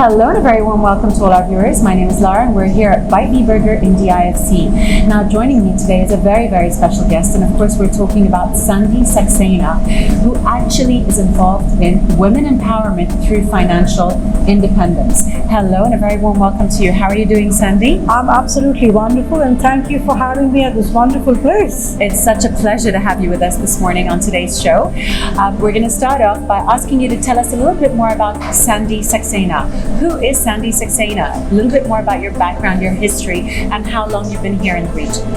Hello and a very warm welcome to all our viewers. My name is Lara and we're here at Bite Me Burger in DIFC. Now joining me today is a very, very special guest, and of course we're talking about Sandi Saksena, who actually is involved in women empowerment through financial independence. Hello and a very warm welcome to you. How are you doing, Sandi? I'm absolutely wonderful, and thank you for having me at this wonderful place. It's such a pleasure to have you with us this morning on today's show. We're going to start off by asking you to tell us a little bit more about Sandi Saksena. Who is Sandi Saksena? A little bit more about your background, your history, and how long you've been here in the region.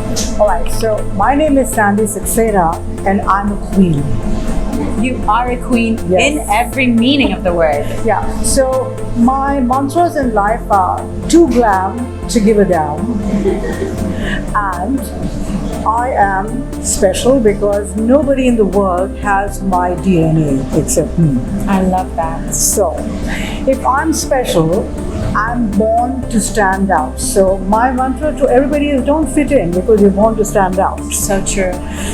All right, so my name is Sandi Saksena, and I'm a queen. You are a queen Yes. in every meaning of the word. Yeah, so my mantras in life are too glam to give a damn, and I am special because nobody in the world has my DNA except me. I love that. So, if I'm special, I'm born to stand out. So, my mantra to everybody is don't fit in because you're born to stand out. So true.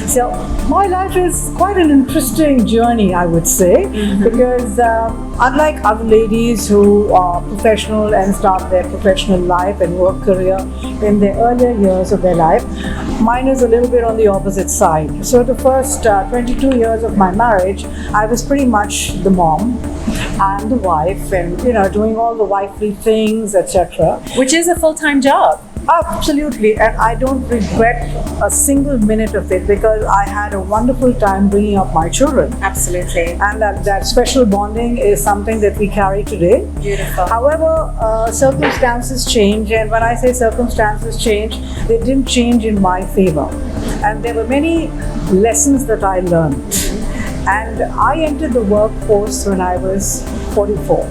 So, my life is quite an interesting journey, I would say, because unlike other ladies who are professional and start their professional life and work career in the earlier years of their life, mine is a little bit on the opposite side. So, the first 22 years of my marriage, I was pretty much the mom and the wife, and doing all the wifely things, etc. Which is a full-time job. Absolutely, and I don't regret a single minute of it because I had a wonderful time bringing up my children. Absolutely. And that special bonding is something that we carry today. Beautiful. However, circumstances change, and when I say circumstances change, they didn't change in my favor. And there were many lessons that I learned. And I entered the workforce when I was 44.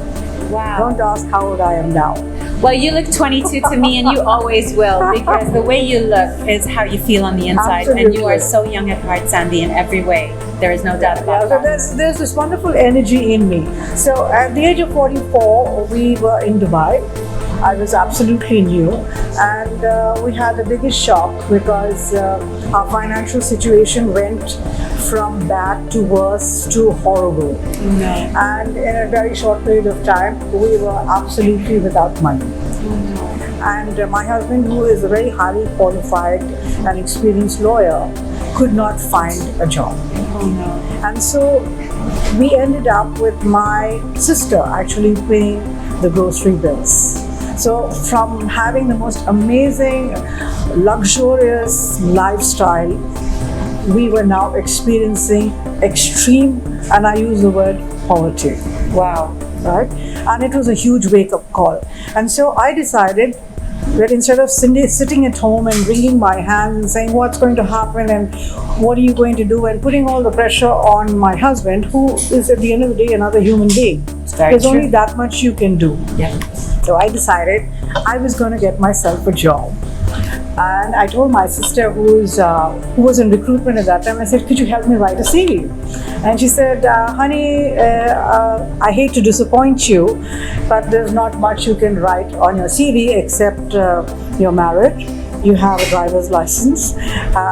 Wow. Don't ask how old I am now. Well, you look 22 to me, and you always will, because the way you look is how you feel on the inside. Absolutely. And you are so young at heart, Sandi, in every way. There is no doubt about that. So there's this wonderful energy in me. So at the age of 44, we were in Dubai. I was absolutely new, and we had the biggest shock because our financial situation went from bad to worse to horrible. No. And in a very short period of time, we were absolutely without money. And my husband, who is a very highly qualified and experienced lawyer, could not find a job. Oh no. And so we ended up with my sister actually paying the grocery bills. So from having the most amazing, luxurious lifestyle, we were now experiencing extreme, and I use the word poverty. Wow. Right? And it was a huge wake-up call. And so I decided that instead of sitting at home and wringing my hands and saying what's going to happen and what are you going to do, and putting all the pressure on my husband, who is at the end of the day another human being. There's only that much you can do. Yeah. So I decided I was going to get myself a job. And I told my sister, who was in recruitment at that time, I said, could you help me write a CV? And she said, honey, I hate to disappoint you, but there's not much you can write on your CV except you're married, you have a driver's license,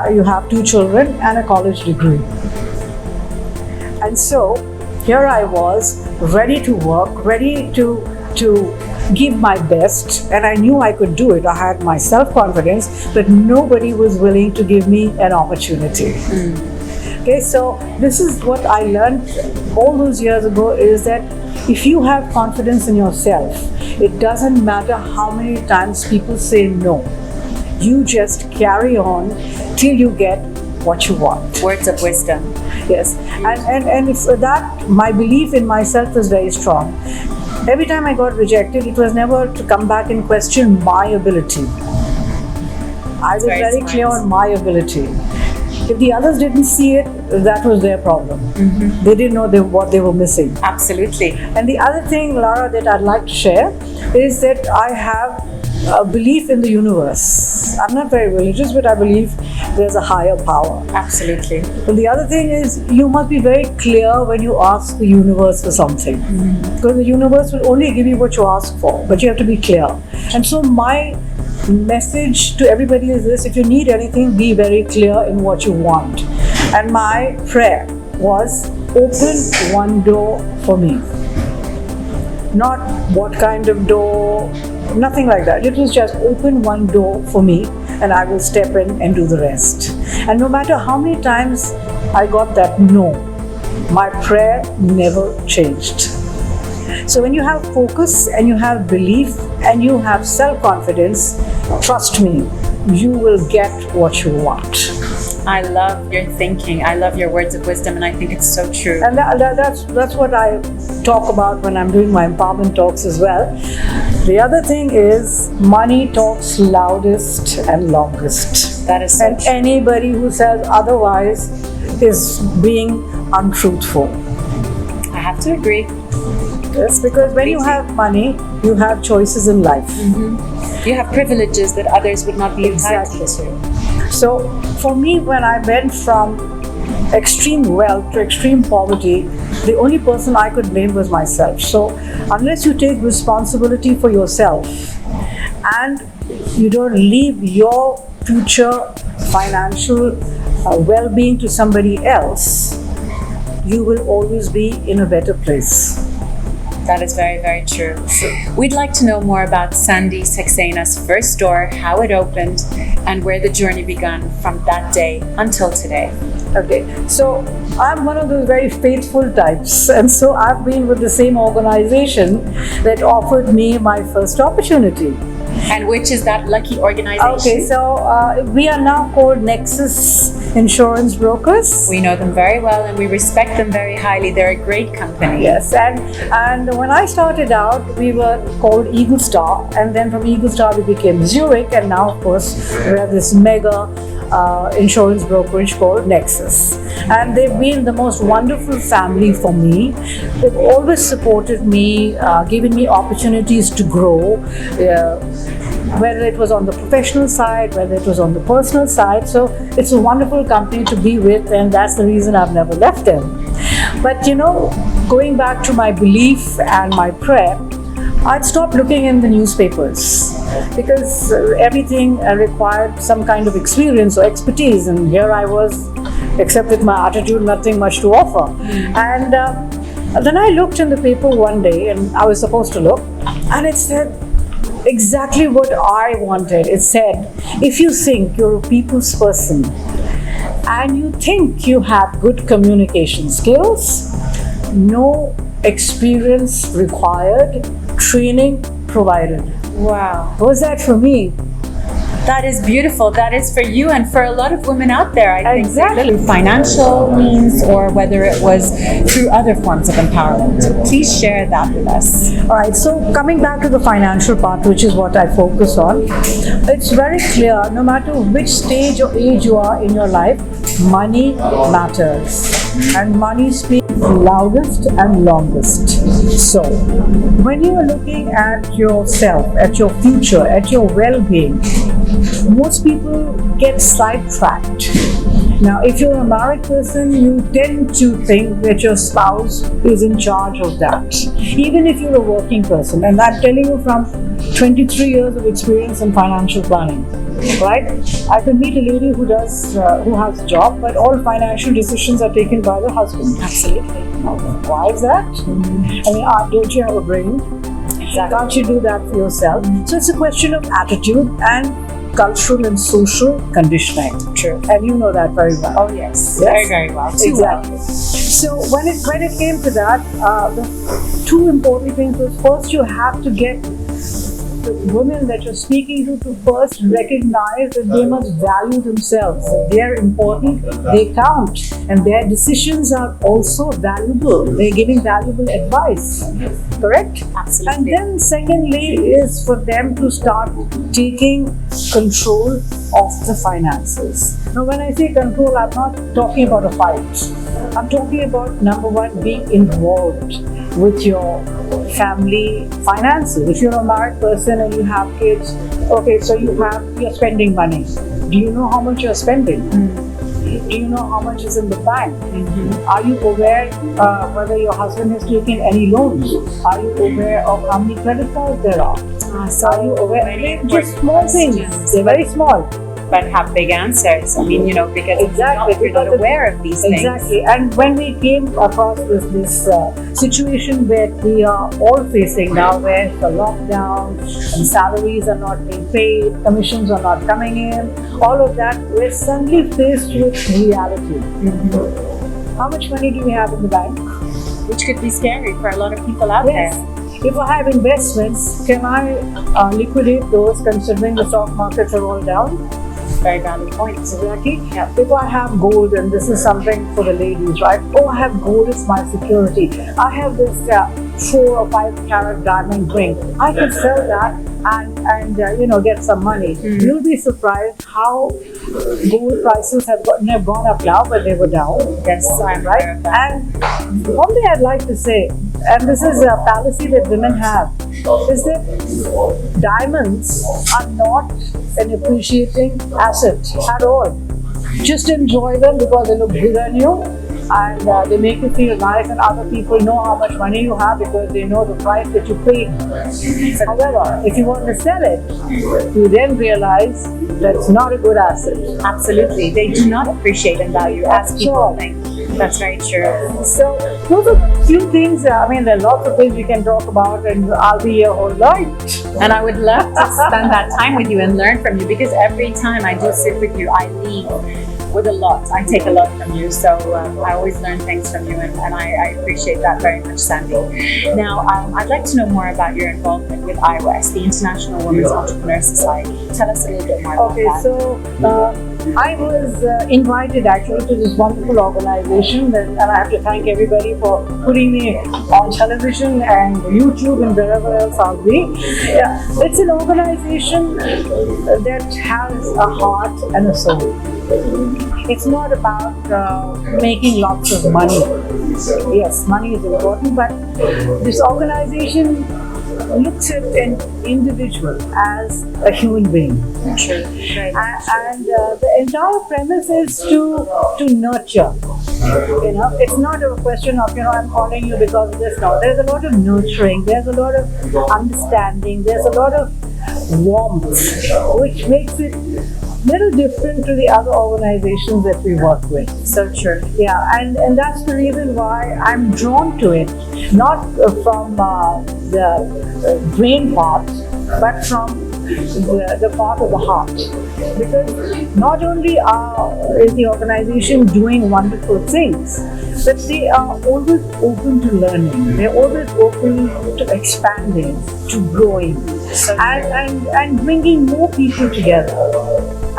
you have 2 children and a college degree. And so here I was, ready to work, ready to give my best, and I knew I could do it. I had my self-confidence, but nobody was willing to give me an opportunity. Okay, so this is what I learned all those years ago, is that if you have confidence in yourself, it doesn't matter how many times people say no. You just carry on till you get what you want. Words of wisdom. Yes, and for that, my belief in myself was very strong. Every time I got rejected, it was never to come back and question my ability. I was very clear on my ability. If the others didn't see it, that was their problem. They didn't know what they were missing. Absolutely. And the other thing, Lara, that I'd like to share is that I have a belief in the universe. I'm not very religious, but I believe there's a higher power. Absolutely. And the other thing is, you must be very clear when you ask the universe for something. Because the universe will only give you what you ask for, but you have to be clear. And so my message to everybody is this: if you need anything, be very clear in what you want. And my prayer was, open one door for me. not what kind of door, nothing like that. It was just open one door for me and I will step in and do the rest. And no matter how many times I got that no, my prayer never changed. So when you have focus and you have belief and you have self-confidence, trust me, you will get what you want. I love your thinking. I love your words of wisdom, and I think it's so true. And that's what I talk about when I'm doing my empowerment talks as well. The other thing is money talks loudest and longest. That is so and true. Anybody who says otherwise is being untruthful. I have to agree. Yes, because when you have money, you have choices in life. You have privileges that others would not be entitled Exactly. to. So for me, when I went from extreme wealth to extreme poverty, the only person I could blame was myself. So unless you take responsibility for yourself and you don't leave your future financial well-being to somebody else, you will always be in a better place. That is very, very true. We'd like to know more about Sandi Saksena's first store, how it opened, and where the journey began from that day until today. Okay, so I'm one of those very faithful types, and so I've been with the same organization that offered me my first opportunity. And which is that lucky organization? Okay, so we are now called Nexus Insurance Brokers. We know them very well and we respect them very highly. They're a great company. Yes, and when I started out, we were called Eagle Star, and then from Eagle Star we became Zurich, and now of course we have this mega insurance brokerage called Nexus. And they've been the most wonderful family for me. They've always supported me, given me opportunities to grow, whether it was on the professional side, whether it was on the personal side. So it's a wonderful company to be with, and that's the reason I've never left them. But you know, going back to my belief and my prayer, I'd stopped looking in the newspapers because everything required some kind of experience or expertise, and here I was, except with my attitude, nothing much to offer. And then I looked in the paper one day, and I was supposed to look, and it said exactly what I wanted. It said, if you think you're a people's person and you think you have good communication skills, no experience required, training provided. Wow. What was that for me? That is beautiful. That is for you and for a lot of women out there, I think. Exactly. Through financial means or whether it was through other forms of empowerment. So please share that with us. All right, so coming back to the financial part, which is what I focus on, it's very clear, no matter which stage or age you are in your life, money matters. And money speaks loudest and longest. So, when you are looking at yourself, at your future, at your well-being, most people get sidetracked. Now, if you're a married person, you tend to think that your spouse is in charge of that. Even if you're a working person, and I'm telling you from 23 years of experience in financial planning, right? I could meet a lady who has a job, but all financial decisions are taken by the husband. Absolutely. Why is that? I mean, don't you have a brain? Exactly. Can't you do that for yourself? So it's a question of attitude and cultural and social conditioning. True. And you know that very well. Oh yes. Very, very well. Too Exactly. well. So when it came to that, the two important things was, first you have to get the women that you're speaking to first recognize that they must value themselves, that they're important, they count, and their decisions are also valuable. They're giving valuable advice. Correct? Absolutely. And then secondly is for them to start taking control of the finances. Now when I say control, I'm not talking about a fight. I'm talking about, number one, being involved with your family finances. If you're a married person and you have kids, okay, so you're spending money. Do you know how much you're spending? Do you know how much is in the bank? Are you aware whether your husband has taken any loans? Are you aware of how many credit cards there are? So Are you aware? many Just small things. questions. They're very small. but have big answers. I mean, because Exactly, we're not aware of these things. Exactly. And when we came across this situation that we are all facing now, where the lockdown and salaries are not being paid, commissions are not coming in, all of that, we're suddenly faced with reality. How much money do we have in the bank? Which could be scary for a lot of people out Yes. there. If I have investments, can I liquidate those considering the stock markets are all down? Very valid points. Exactly. Yeah. If I have gold, and this is something for the ladies, right? Oh, I have gold, it's my security. I have this 4 or 5 carat diamond ring. I can sell that and get some money. You'll be surprised how gold prices have gone up now, but they were down. Yes, I'm aware of that. And one thing I'd like to say, and this is a fallacy that women have, is that diamonds are not an appreciating asset at all. Just enjoy them because they look good on you, and they make you feel nice, and other people know how much money you have because they know the price that you paid. However, if you want to sell it, you then realize that's not a good asset. Absolutely. They do not appreciate and value as people think. That's very true. So those are a few things. I mean, there are lots of things we can talk about, and I'll be here whole night. And I would love to spend that time with you and learn from you, because every time I do sit with you, I leave with a lot. I take a lot from you, so I always learn things from you, and I appreciate that very much, Sandi. Now, I'd like to know more about your involvement with IWES, the International Women's Entrepreneur Society. Tell us a little bit more about that. So I was invited actually to this wonderful organization, and I have to thank everybody for putting me on television and YouTube and wherever else I'll be. Yeah, it's an organization that has a heart and a soul. It's not about making lots of money. Yes, money is important, but this organization looks at an individual as a human being. True. And the entire premise is to nurture. It's not a question of I'm calling you because of this. No, there's a lot of nurturing. There's a lot of understanding. There's a lot of warmth, which makes it little different to the other organizations that we work with. So true. Yeah, and that's the reason why I'm drawn to it, not from the brain part, but from the part of the heart. Because not only is the organization doing wonderful things, but they are always open to learning. They're always open to expanding, to growing, and bringing more people together.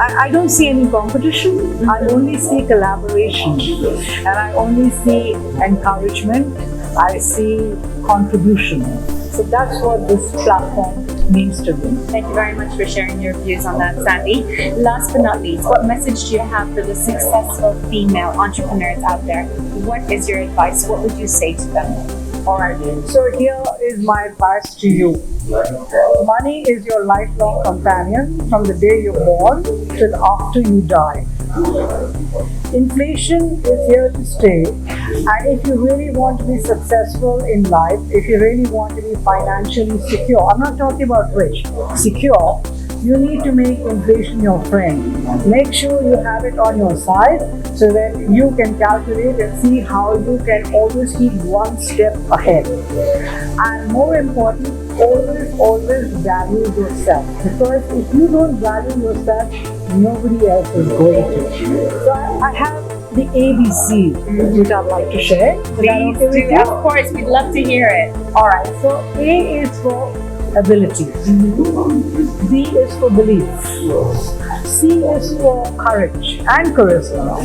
I don't see any competition. I only see collaboration, and I only see encouragement. I see contribution. So that's what this platform means to me. Thank you very much for sharing your views on that, Sandi. Last but not least, what message do you have for the successful female entrepreneurs out there? What is your advice? What would you say to them? Alright, so here is my advice to you. Money is your lifelong companion from the day you're born till after you die. Inflation is here to stay, and if you really want to be successful in life, if you really want to be financially secure, I'm not talking about rich, secure, you need to make inflation your friend. Make sure you have it on your side so that you can calculate and see how you can always keep one step ahead. And more important, always value yourself. Because if you don't value yourself, nobody else is going to. So I have the ABC, which I'd like to share. Please do. Of course, we'd love to hear it. Alright, so A is for ability. B is for belief. C is for courage and charisma.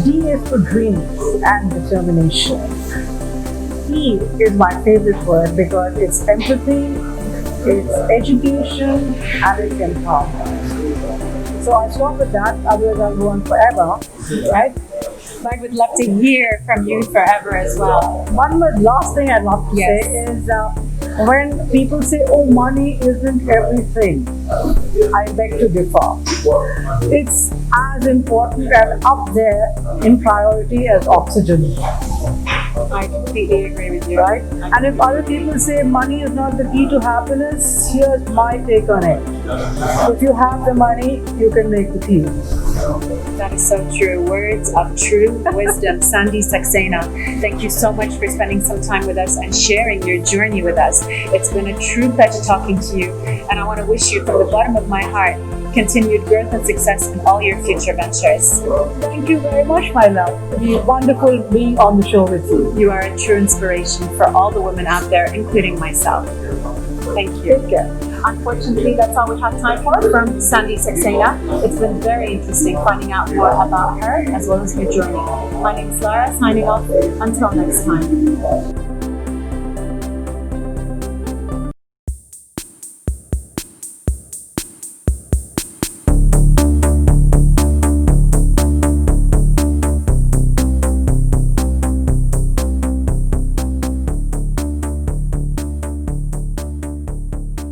D is for dreams and determination. E is my favorite word because it's empathy, it's education, and it's empowerment. So I start with that, otherwise I'll go on forever, right? I would love to hear from you forever as well. One last thing I'd love to say is when people say, oh, money isn't everything, I beg to differ. It's as important and up there in priority as oxygen. I completely agree with you. Right? And if other people say money is not the key to happiness, here's my take on it. If you have the money, you can make the tea. That is so true. Words of true wisdom. Sandi Saksena, thank you so much for spending some time with us and sharing your journey with us. It's been a true pleasure talking to you, and I want to wish you from the bottom of my heart continued growth and success in all your future ventures. Thank you very much, my love. It's wonderful being on the show with you. You are a true inspiration for all the women out there, including myself. Thank you. Take care. Unfortunately, that's all we have time for from Sandi Saksena. It's been very interesting finding out more about her as well as her journey. My name is Lara, signing off. Until next time.